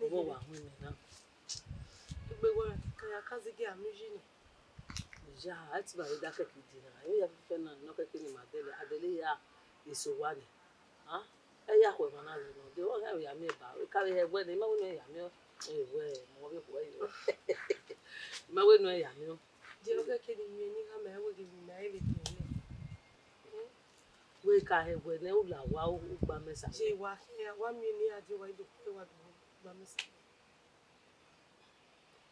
Obo wa hu ni na. Igbe wa kaya kazi ge amujini. Ja, ati ba da keke di na. Yo ya fe na no keke ni madele. Adele ya iso wa ni. Ha? E ya ko na lo no. De o ga ya mi ba. O ka le egbe ni ma wo no ya mi o. Ewe, mo be ko yo. Ma we no ya mi o. De o keke ni mi ni ha ma we ge mi na ile ni. We ka egbe ne ula wa o gba mesa. Je wa mi ni aje wa ido pe wa gba mesa.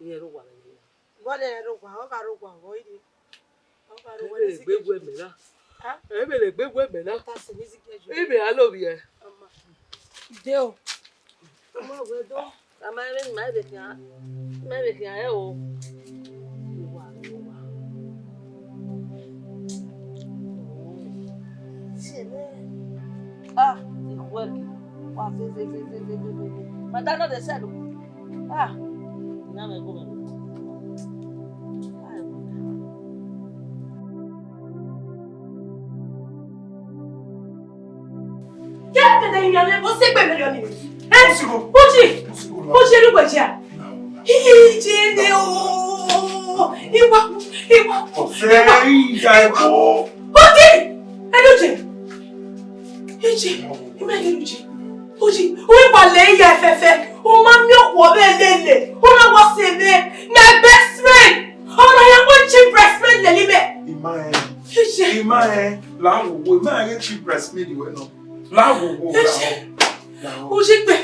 Iye ro wa ni. Wa le ro wa, o ka ro wa o ide. O ka ro wa ni si gbegbe mi na. Ha? E be le gbegbe mi na. Ta se ni si keju. E be alo bi e. Ama. De o. Ama we do. Ama e ma be kan. Ma be kan e o. Ah, the work. Wow, but that's not the said. Ah, now I go. Get the thing, you're not sick, baby. Puchi, look at you. Oji, we ballet ya fefe. O ma mi okwo be lele. O na wa se be. My best friend. O na ya go cheap breast milk lele be. Imae, la wo ma get cheap breast milk we no. La wo. Oji pe.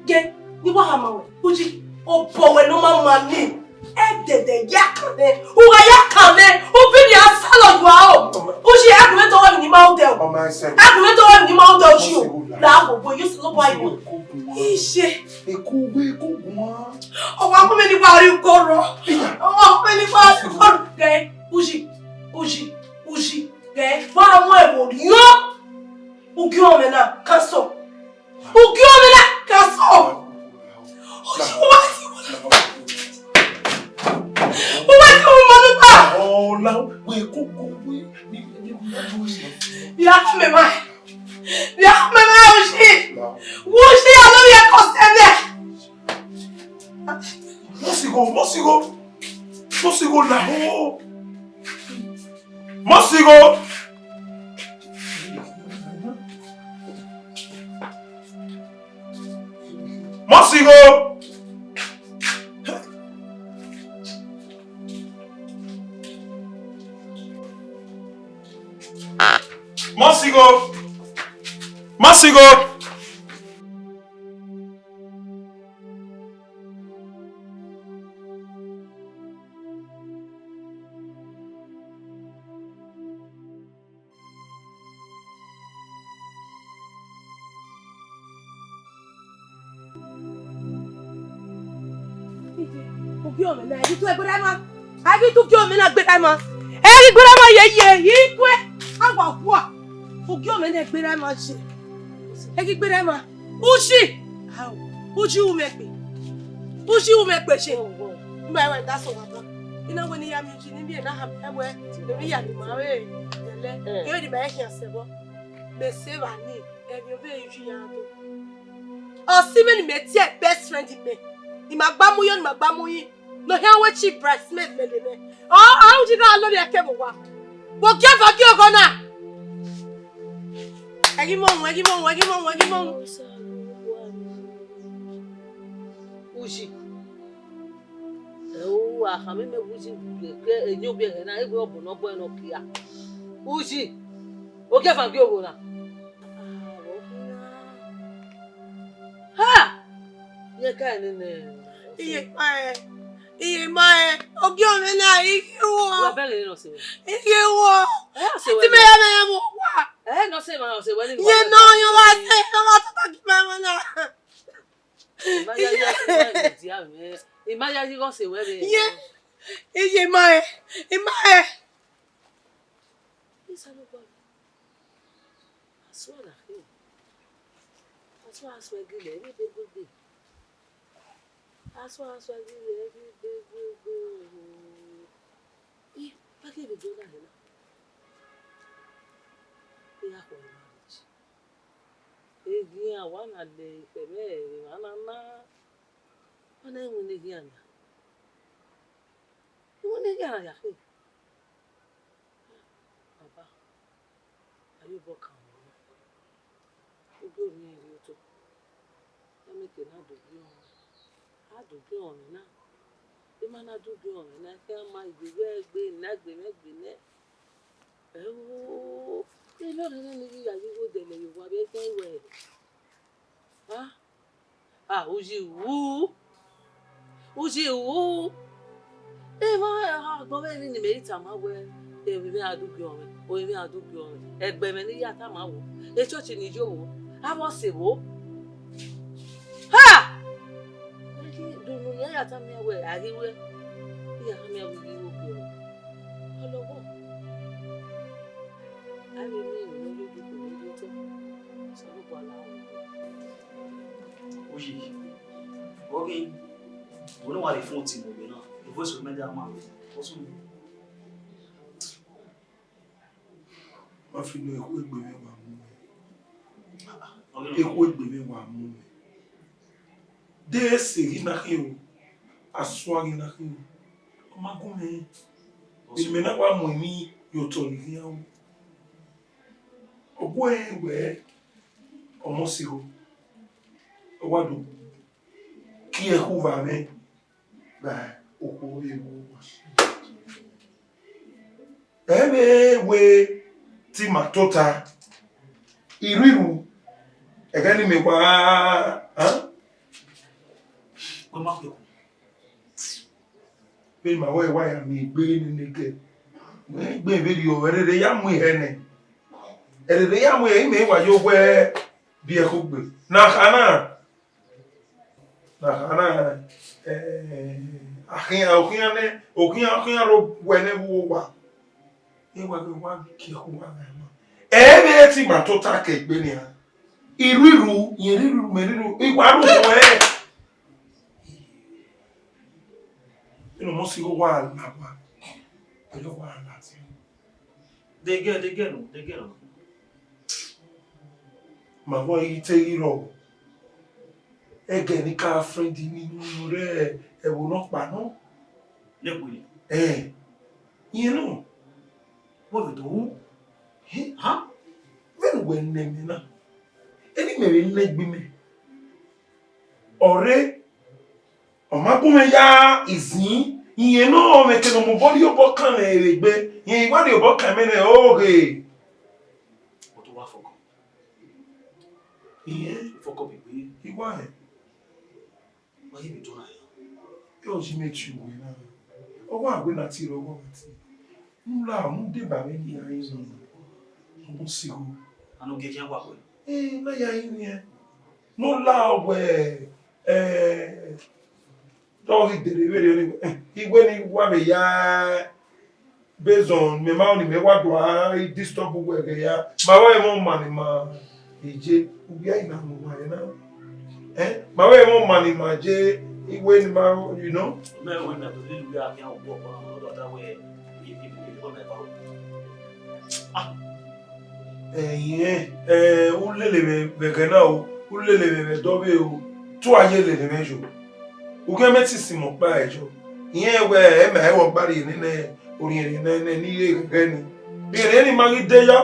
Ge, ni wa ha ma we. Oji, o bo we no ma ni. E de yakane. O wa yakane. O bi ni asalo wa o. Oji argument o ni ma hotel. O ma se. Argument o ni ma hotel show. La wo you slow boy. Ise. Ekugbe ekugun. O wa ko me ni wa ri koro. O wa ko me ni wa ri koro. Ge, Uji. Ge, wa mo e wo yo. Ugi o me na kaso. Oh, now we cook. Yeah, me ma. Uji. I love your Mosigo now. Mosigo. Uji umekpe she. Mba we da so wa. Ina we ni ya mi ji ni bi na ha ewe. Emi ya ni ma we. Ele. E di ba e kian sebo. Be save ani. E bi obe yu ya do. O si me ni me tie best friend me. Ni magbamu yo ni magbamu yin. No here we cheap breast milk me le me. Oh, uji na lo de ke mo wa. Wo ke fa ki ogo na. Egi mo. Uji. O ahame me uji ke enyo bi na egbe obo no bo eno kia. Uji. O ke fa ki ogo na. Ha! Ye ka ni ne. Iye mae, ogi o me na ikiwo. Wa bele no se. Ikiwo. Se ti me ya mo wa. No se ma se wa ni. Ye no yo wa se, no wa ta ki ma na. Imagine go se we be. Iye mae. Isa no go. Aswa na he. Aswa gile, ni be go be. Aswa gile, ni be go. Pa ke be do na he na. Ya ko marriage. Egia wana de feme wana wana ngune giana. Ngune giana ya ke. Baba, ayo boka mo. Ogo mi ri oto. Na me ke na do bi on. A do bi on na. E ma na do bi on na ke ma igbe gbe na gbe me gbe ne. Oh, e lo na ni ya yo de le yo wa be ke we. Ah, uji wu. E ma gbo be ni me ita ma we. E mi adugbe on. O mi adugbe on. Egbe me ni ya ta ma wo. E church ni jo wo. A bo se wo. Ha! Do no ya ta mi we ariwe. Ya mi awu yi wo bi o. Olowo. Ari mi no lo du ko ni to. So lo bo la wo. Oye. Okay. Wọ́n wà lè fún òtí ìmọ̀gbẹ̀ náà. The voice of media man. Ọ̀sùn mi. Wọ́n fi lo eku egbe mi wà mú mi. Eku egbe mi wà mú mi. Dé sèrí náà kí o. Aswari náà kí o. Ọmọ agún mi. Ìlú náà wà mú mi yóò tọ̀ ní ìyàwó. Ọgbọ́n ẹ̀wẹ̀ ọmọ sí o. Ọwádùn. Kí ẹkú bá mi. Bá oko ewu wá. Ẹ̀wẹ̀ tí mà tó ta. Ìrírù. Ẹ̀gẹ́ ni mi wá. Ó má pè kù. Bí màá wọ́ ìwáyà mi gbé nínú ike. Gbé ìbéèrè o, ẹ̀rẹ̀rẹ̀ yá mú ìhẹ́nẹ̀. Ẹ̀rẹ̀rẹ̀ yá mú ìhẹ́ ìmẹ̀ ìwà yóò wẹ́ bí ẹkú gbé. Nàkánà òkíyàn ló wẹ̀ ní wo wà. Ìwà bí wá kí ẹkú wà náà. Ẹ̀ẹ́bẹ̀ tí màá tó ta kẹgbẹ́ ni à. Ìrírù, ìrírù, mẹ́rírù, ìwà ló wẹ̀. Inú mọ́ sí ó wà láwà. Pẹ̀lú wà láti. They get no. Màá wọ́n yí tẹ́ rírọ̀. Ẹgẹ̀ ní ká fẹ́ndì nínú rẹ̀ ẹ̀wò náà pa náà. Lẹ́kùn ni. Ìyẹn náà. Wọ́n fi tó wú. Bẹ́ẹ̀ni wẹ̀ nẹ̀mí náà. Ẹni mẹ̀rẹ̀ lẹ́gbẹ̀ mẹ́. Ọ̀rẹ́ ọ̀mágúnmẹ́ yá ìsìn. Ìyẹn náà mẹ́kẹ́ ọmọ bọ́lí ọbọ̀ kan rẹ̀ èrè gbé. Ìyẹn ìwádìí ọbọ̀ kan mẹ́rẹ̀ óòrè. Ó tó wá fọkàn. Ìyẹn Fọkàn mi pé ìwà ẹ̀. wáyé mi tó náà yẹn. Yóò ṣe méjì ìwé náà. Ọwọ́ àgbẹ̀ náà ti rọwọ́ àti. Ńlá mú débà mí ní ayé náà. Mo sì rú. Àná gẹ́gẹ́ wà pẹ̀lú. Láyà yìí ni ẹ. Ló láwẹ̀ lọ́wọ́ ìdèrè ìwé ni ìwé ni wà mí yá based on me máa ní mẹ́wàá dùn á disturb gbogbo ẹ̀gẹ̀ yá. Màá wáyé mọ́ mà ní mà ìjẹ́ òbí àyìnà mọ̀ wáyé náà. Màá wáyé mọ́ mà ní mà jẹ́ ìwé ni mà you know. Mẹ́rin wọ́n mi àtọ́ nínú ìwé àmì àwọn ọ̀pọ̀ ọ̀dọ́ àtàwẹ̀ ìbọn mẹ́fà. Ó lélẹ̀ bẹ̀gẹ̀ náà o, ó lélẹ̀ bẹ̀gẹ̀ dọ́bẹ̀ o, tó ayé lélẹ̀ mẹ́jọ. Òkè mẹ́tì sì mọ̀ pa ẹ̀jọ́. Ìyẹn ẹ̀wẹ̀ ẹ̀mẹ̀ ẹ̀wọ̀ gbárí nínú orin ẹ̀rìn náà ní ilé gẹ́gẹ́ ni. Ìrìn ẹni máa ń dé yá.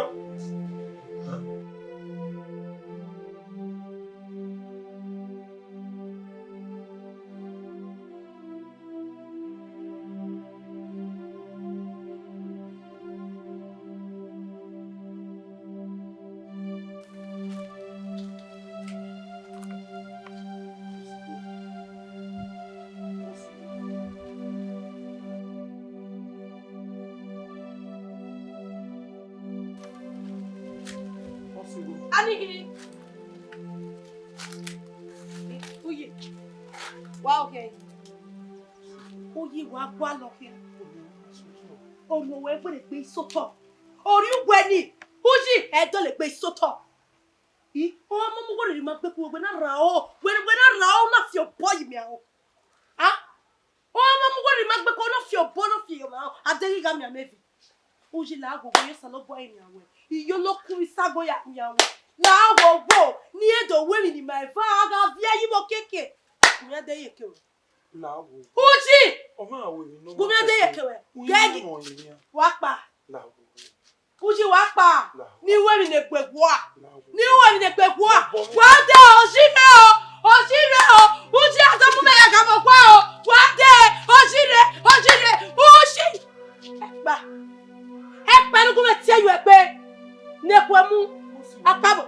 Sotọ ori weni uji edo le gbe sotọ o mo mo wori ma gbe ku gbe na ra o we na ra o na fi boy mi awo o mo mo wori ma gbe ko na fi bo na fi ma aderi ga mi amevi uji la go go yesa lo boy mi awo iyo lo ku isago ya mi awo na wo ni edo we ni my father via yibo keke gumia de yekewe la wo uchi o ma wo ni no gumia de yekewe gegi wapa la wo uchi wapa ni we ni negbewa ni we ni negbewa wa de oshime o uchi atamu me ya kamo kwa o wa de oshire uchi ekpa ni gumia tie you ekpe nekwemu akabo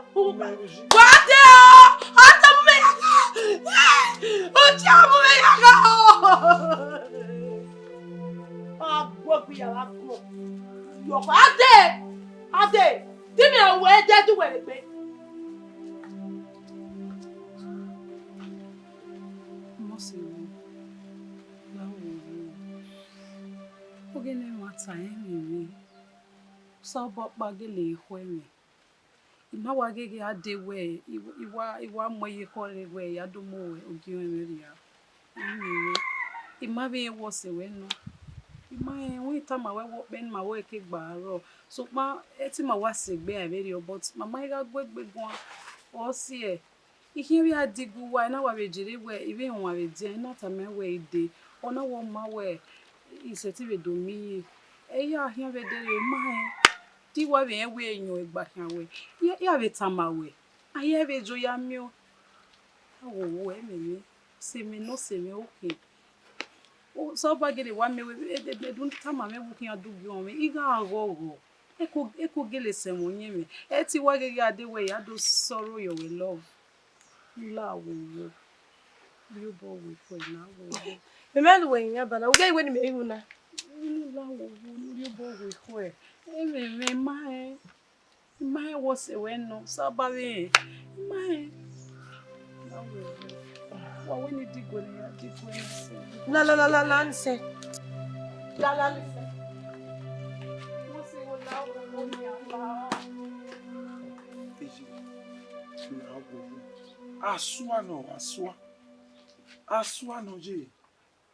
wade o atamu me ya uchi amu me ya agbogu ya wa ko yo ade dimi o we de du we pe Ogene nwata enwe sobo kpagele ihweme imawa gege adewe iwa moye kore we ya domo ogiwe ya enwe imabe wose we no imae we tama we wo ben ma we ke gbaro so pa eti ma wa segbe aberi but mama iga gbegbe gan o si e ihe wi adigu wa na wa bejire we ibe nwa be die na tama we ide ona wo ma we iseti be do mi eya ahia be dere ma ti wa be we enyo egba kan we ya be tama we aye be jo ya mi o awo wo ememe se me no se me okay o so ba gele wa me we be dun tama me bu kan adu bi on me iga agogo eko gele se mo yin me e ti wa gege ade we ya do sorrow your we love la wo wo you bo we for na wo me melu we nya bana uga iwe ni me ihuna la wo wo you bo we for me my was we no so ba we my la wo wa we ni digo ni ya digo ni se la nse la nse mo se wo la wo ni ala asua no je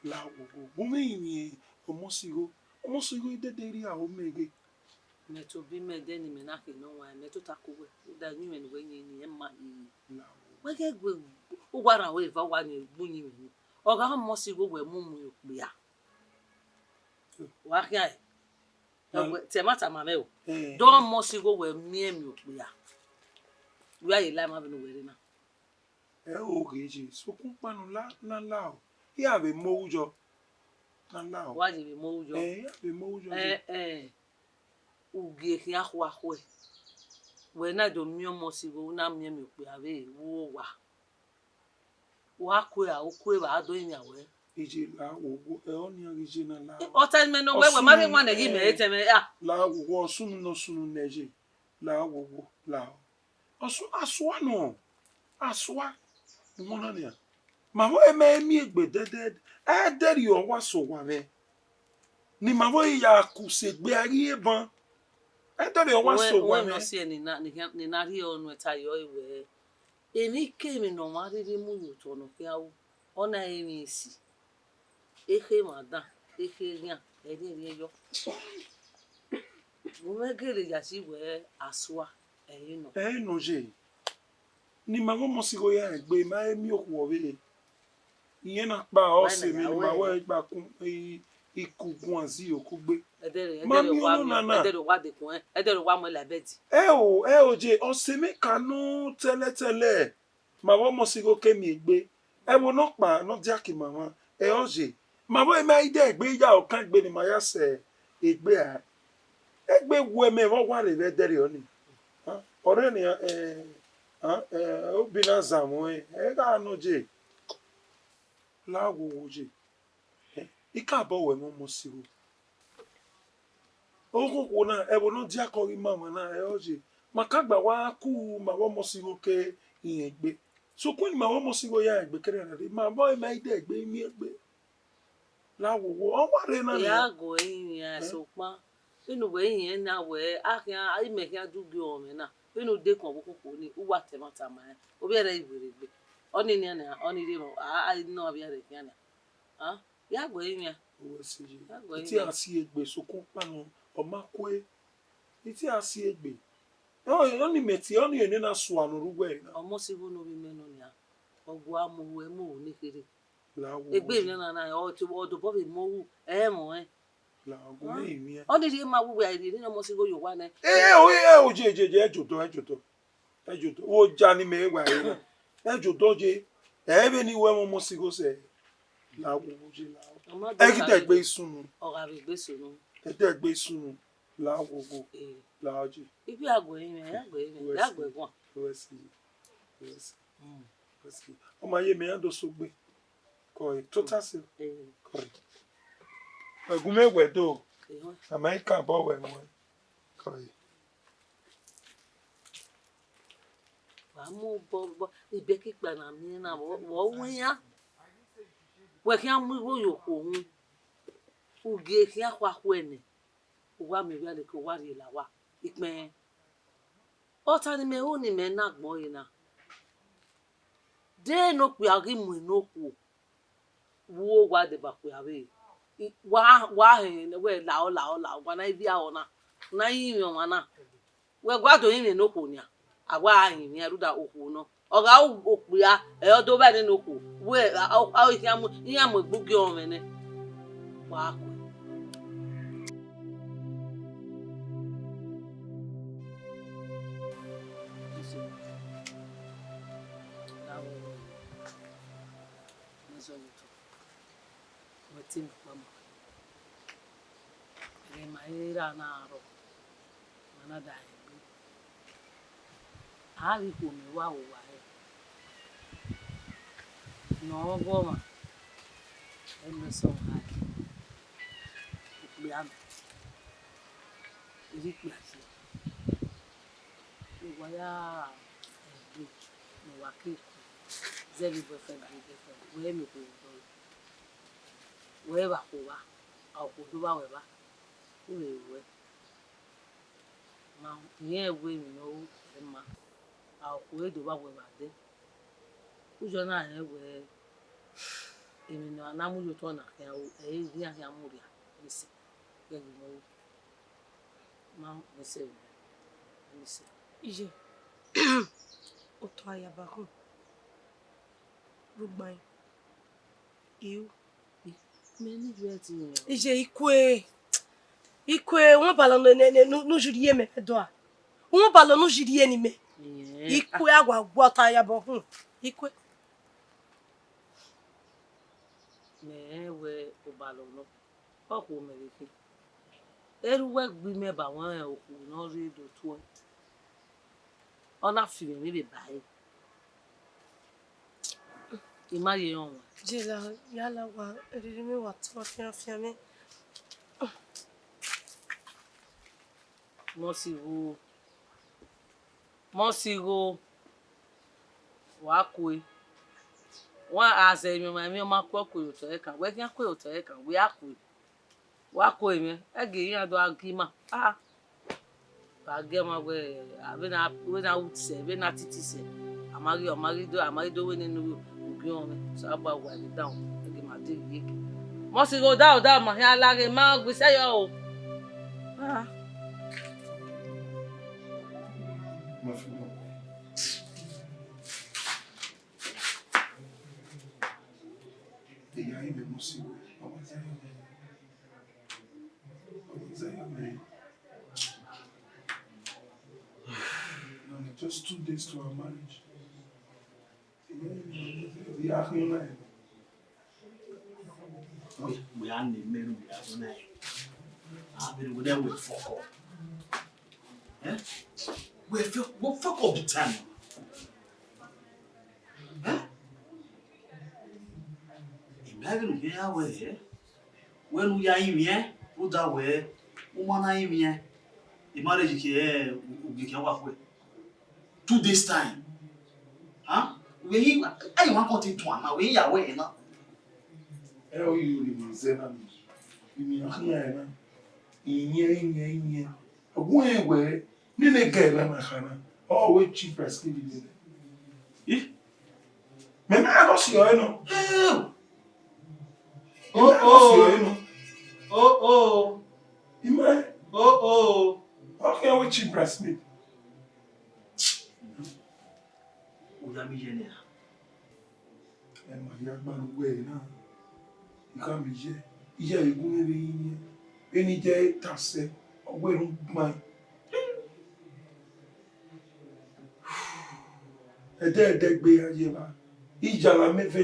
la wo bumi ni omosigo idederi a o mege me to bi me de ni me na ke no wa me to takowe da nyi me we ni emma ni la we ge gbe o gwara we va wa ni gbu nyi me o ga mosigo we mu pe ya wa kia e te mata ma me o do mosigo we mi pe ya we ayi la ma be no we na o geje sokun panu la o ya be mowujo la o wa ji be mo ujo ya be mowujo ugie kia hwa hwe we na do mi mosigo na mi pe ave wo wa kwe a o kwe ba do yin awe ije la wo o ni ije na la o ta me no we ma re nwa na gi me ete me ya la wo sunu neje la wo la asua no asua mo na ni ma wo eme mi egbe dede e deri o wa so wa me ni ma wo ya ku se gbe ari ebon e deri o wa so wa me no si ni na ri onu eta yo iwe emi ke mi no ma ri mu yo to no ki awu ona emi si ehe madan ehe rian eri yo mo me gele ya si we asua eyin no je ni ma wo mo si go ya egbe ma emi okwo we iyen na pa o se mi ni ma wo igba kun ikugun azi okugbe edere wa de kun edere wa mo la beti o je o se mi kanu tele ma wo mo si go ke mi egbe e wo no pa no dia ki mama e o je ma wo me ide egbe ya o kan egbe ni ma ya se egbe a egbe wo me wo wa le edere oni ore ni obina zamu e ga no je la wo je ika bo we mo siru ogo na e wo no di akori mama na e oje maka gba wa ku ma wo mo siru ke yin egbe so kun ma wo mo siru ya egbe kere na de ma bo me ide egbe mi egbe la wo o wa re na ya go yin ya so pa inu we yin na we akia ai me kia du gi o me na inu de kan bo ko ni uwa te mata ma obi ere igbere gbe oni ni na oni re mo ai no abi ere kia na ya go yin ya o se je ti asi egbe sokun panu o ma kwe ti asi egbe Only meti, only in a swan or way. Almost even no women on ya. Or Guamo, Wemo, Nicky. A baby and I ought to order Bobby Mo, Emo, only him, my way, I didn't almost go you one. Oh, Ejuto. Oh, Johnny May, Ejuto, anywhere almost go say. La Wuji, I get soon, or have a basin. I get soon. La Wugo, Laji. If you are going, that way one. Yes. Oh, my year, so big. Koi, total seal. Koi. A gume wedo. I might come over one. Koi. Amo bobo, the Becky Banamina, what ya? Where can we go your home? Who gave ya when? Who want me really go worry lawa? It may. What are the me only men not more in a. They no we are him with no who. Wo wa de back we away. Wa in the way lao, when I be on na yin wana. We gwa to yin no kunya. Awa yin ya ruda oku no. Oga oku ya e odo ba ni no ku. We aw yan mo gbugi o mene. Wa ku. Mama. Ira na aro. Mana dai. Ali ko mi wa o wa e. No goma. Endo so ha. Bi am. Iri klasi. Wa ya. No wa ke. Zeri bo fe ba ke fe. We mi ko do. We ba ko ba. Au ko do ba we ba. We. Ma ye we mi no ma. Au ko do ba we ba de. Ujo na ye we. Emi no anamu yo to na ya o e ri ya mu ri. Lisi. Ye no. Ma me se. Lisi. Ije. Oto ayaba hun. Rugban. You. Many great you. Ije ikwe won balo no judie me do a. Won balo no judie ni me. Ikwe agwagwa oto ayaba hun. Ikwe. Me we obalo no. Oku mereke. Eruwe gbi me ba won oku no ri do to. Ona fi mi be bai. Imaye yon. Jela yala wa eriri mi wa to fian mi. Monsigo wa kwe. Wa aze mi ma mi ma kwa kwe to e kan. We kan kwe to e kan. We akwe. Wa kwe mi. E ge yan do agima. Ba ge ma we we na utse, we na titise. Amari do we ni nu obi on so aba wa ni down. E ge ma de yeke. Monsigo da ma ya la ge ma gbe se yo o. Just 2 days to our marriage. We are in the middle of the night. I've been with them with fuck up. We fuck all the time. Imagine here when we are in here, put that way, woman in here. The marriage here, we can work with 2 days time. We I want to to am we ya we na. You remember na. Inye. Ogwe ni ne gele na khana. Oh we cheap as ki bi. Me na go see you no. Oh. Ima. Oh. Okay, we cheap breast meat. Uyami Jenia. Maria Manuwe na ikami je ije igun ebe yin eni je tase ogwerun gban edegbe aye ba ijala mefe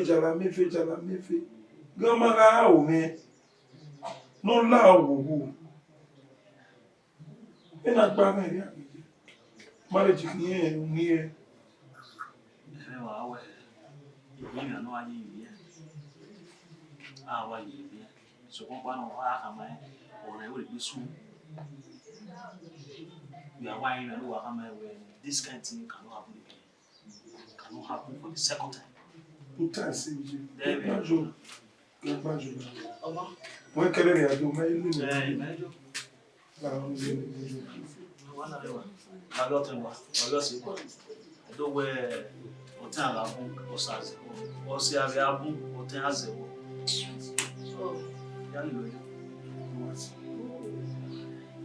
gama ga o me no la wo ena gba me ya marriage ni e Awe. Yimi no ayi yi. Awa yi bi. So ko pa no wa kama e o na we be su. We are wine and we are when this kind of thing cannot happen again. Cannot happen for the second time. puta seji There we majo majo mo kele re ado me ilu Imagine. la o ni I got him. I got him. I don't wear hotel album or says or see a album or tells it. So, hallelujah.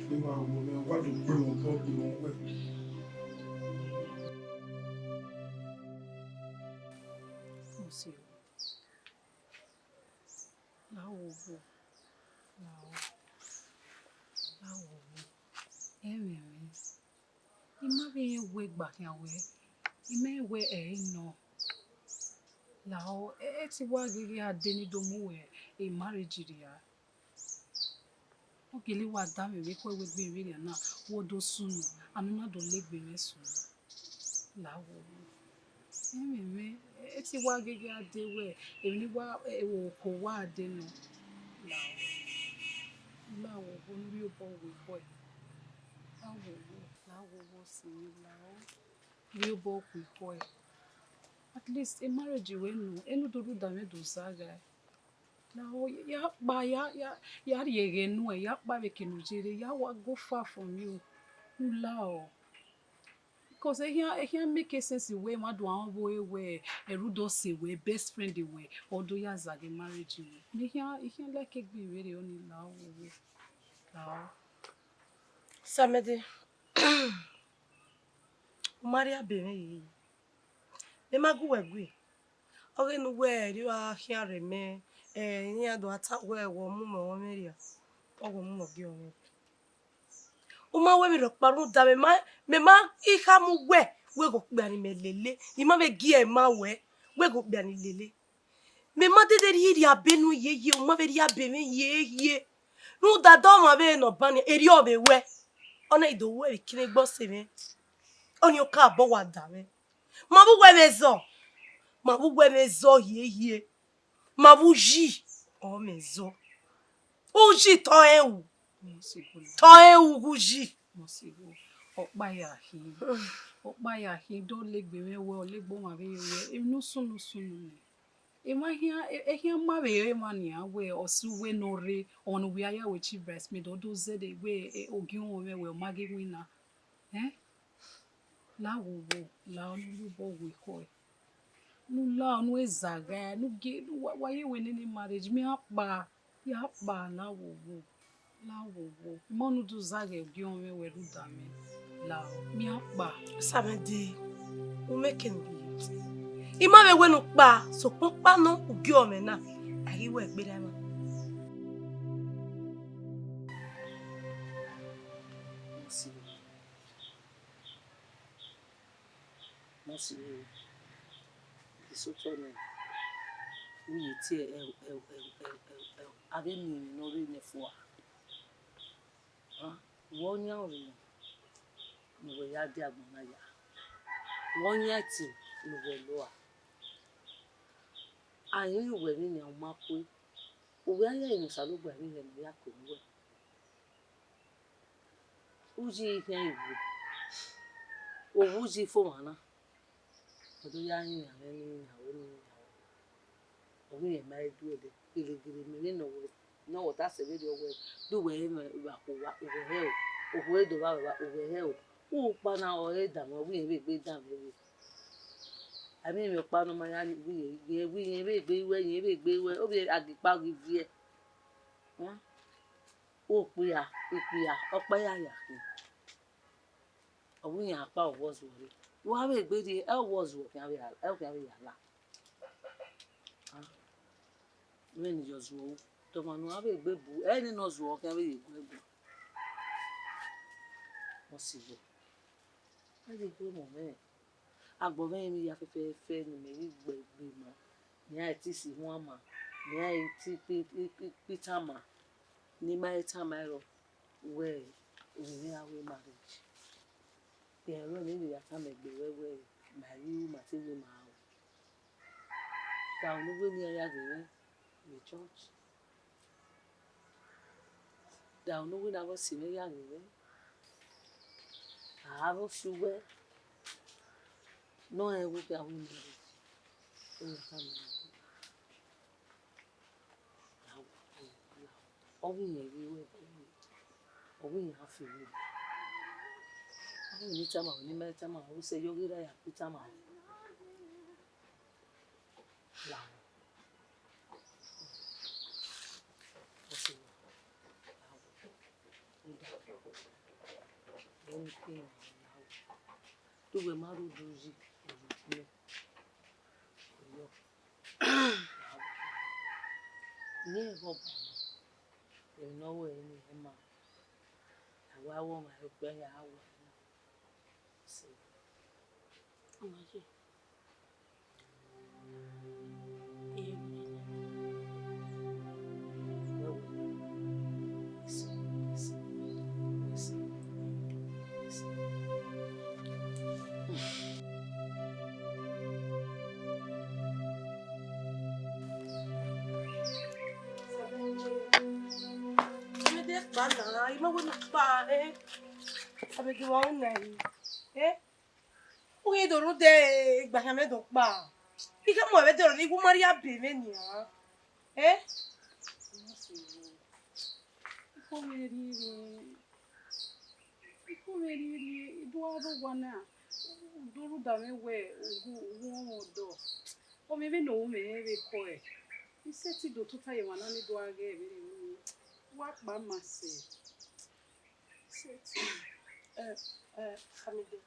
Bí wàá wo ni wàá dùn pé wọn bọ́ pé wọn wẹ̀. Mo sì wò. Láwo wò. Láwo wò. Ẹ̀rìn rìn. Ìmá bí yẹn wo gbàyàwó ìmá ìwé nà. Láwo ti wá gẹ́gẹ́ adé ní domu marriage rẹ̀. Ogele wa dame we ko we gbe re na wo do sunu anu na do le gbe re sunu lawo me ti wa gege ade we emi wa wo ko wa ade no lawo bo nri o bo we boy lawo wo si lawo ri o bo ku boy at least a marriage we no enu do dame do saga now ya riegenu ya pa be kinujere ya wa go far from you lao because here make sense we ma do an bo we eru do se we best friend we odo ya zage marriage ni here like be really only lao Samedi. Maria Benin. Me magu wegui. Oge nu we ri wa here reme ni ado ata we wo mu mo meria. Ogo mu mo gi o. Uma we mi ro parun da me ma iha mu we go gbe ani melele. Ima be gi e ma we go gbe ani lele. Me ma de ri abenu ye uma be ri abeme ye. Nu da do ma be no ban eri o be we. Ona ido we kini gbo se me. Oni o ka bo wa da me. Ma bu we mezo. Ma bu we mezo ye. Ma bu ji o mezo. O ji to ewu. To ewu guji. Mosigo okpa ya hi do legbe me we olegbo ma be we inu sunu ni ema hia ma be ma ni awe osu we no re on we aya we chi breast me do zede we ogi won we magi wina la wo la onu bo we ko nu la onu ezaga nu ge wa ye we ni marriage me apa la wo monu do zage ogi won we ru da me la mi apa Samedi. O make be. Ima be we no pa so pa no ugi o me na. Ayi we gbe da ma. Mosigo isoto ne uyi ti ave mi no re ne fo won nya o ni we ya de agbon na ya won nya ti ni we lo ayin we ni o ma ko o we aya yin sa lo gba ni le ya ko we uji ken iwu o uji fo wana odo ya yin ya ni o we ma edu ede gele mi no wo ta se we do we do we wa ko wa o we do wa o we o o pa na o e da mo wi be da me ami mi pa no ma ya wi ye be gbe we o be agipa gi vie o piya o pa ya o wi yan pa o wo so re Wa be gbe di e was wo kan be yala. Men just wo to ma no be gbe bu e ni no zo kan be gbe. Mo si wo. E di gbe mo me. Agbo me mi ya fe ni me ri gbe mo. Ni a ti si won ma. Ni a ti Peter ma. Ni my time I ro we we awe marriage. Yeah, no ni ya time gbe we marry ma ti we ma o. Ta onu we ni ya de the church. Da onu we na go si me ya de. A ro suwe. No e we ya we marriage. O ya time. O we ye we. O we ya fi we. Ni chama ni me chama o se yo gira ya chama la o se la o ni tu be maru doji o yo ni ho ba e no we ni e ma awa wo ma e pe ya awa se Bana, ima wona pa abegi wa una o ye do de gba kan me do pa ika mo be do ni gu maria be me ni Ikomeri iduaro wana duru da me we ogun odo o me be no me be ko e iseti do tuta ye wana ni do age be ni wa pa ma se seti Hamide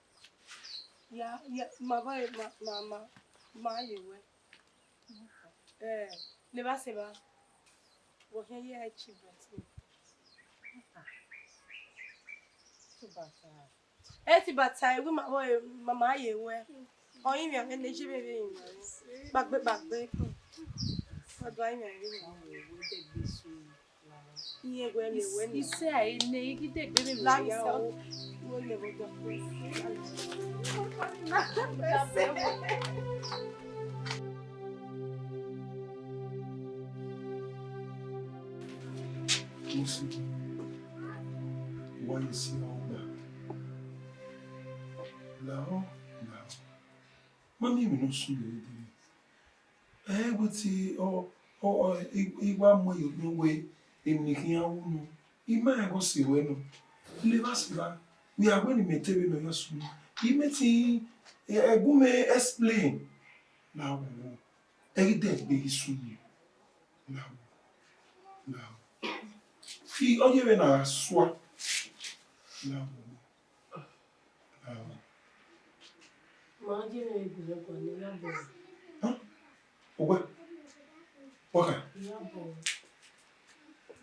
ya ma yewe le ba se ba wo he ye chi bet ti bata we mama yewe o yin mi ame ne je bebe yin bagbe odo ayin mi iye gwe mi we ni ise ai ne igide gbe me la ya so o wo le bo do Music. Why you see all that? Now. Mommy, we no soon lady. But see, igwa mo you no way. Emnikin awunu. Ima go see we no. Live siba. We are going to meet we no yasu. Imeti egume explain. Now. Egide be isu. Now. Fi oye we na swa. Now. ma je me bi ko ni na bo Owe. Waka. na bo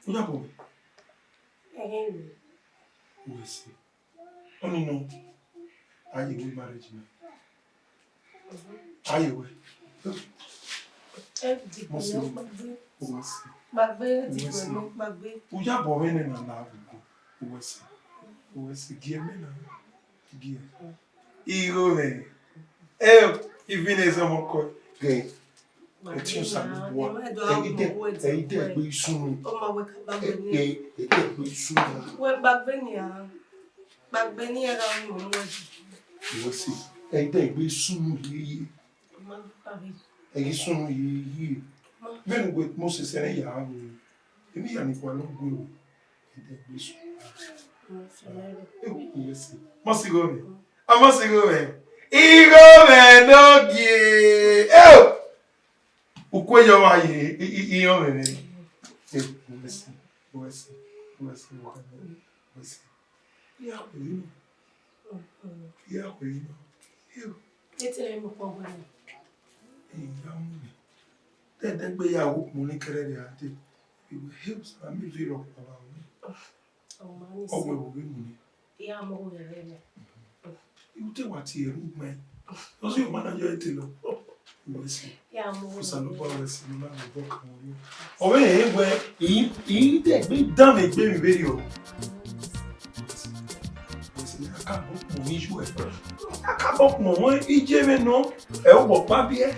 Oya bo. ni We see. Only no. Aye we marriage na. Aye we. di ko We see. bagbe di ko bagbe Oya bo we na na agugo. We see. Gie me na. Gie. Iro me. Even as I'm called gay. Eti osabu boa. Ede gbe isun. o ma we ka bagbe ni Ede gbe isun. we bagbe ni era mo mo We see. Ede gbe isun yi. ma ka bi Egi sun yi. Men we Moses ere ya anu. Emi ya ni kwa no gbe o. Ede gbe isun. We see. Masigo me. Amasigo me. Igo me no gie. Ukweyo wa ye iyo me. We see. Ya we no. It's a problem. Then be a woman carry at it. It will help some very rough about me. Oh, we will be money. Yeah, I'm over there. You tell what you man. Also, you manager it. Yeah, I'm over there. Oh, where he damn it, baby video. I can't book money. I can't book money. He gave me no. I will buy beer.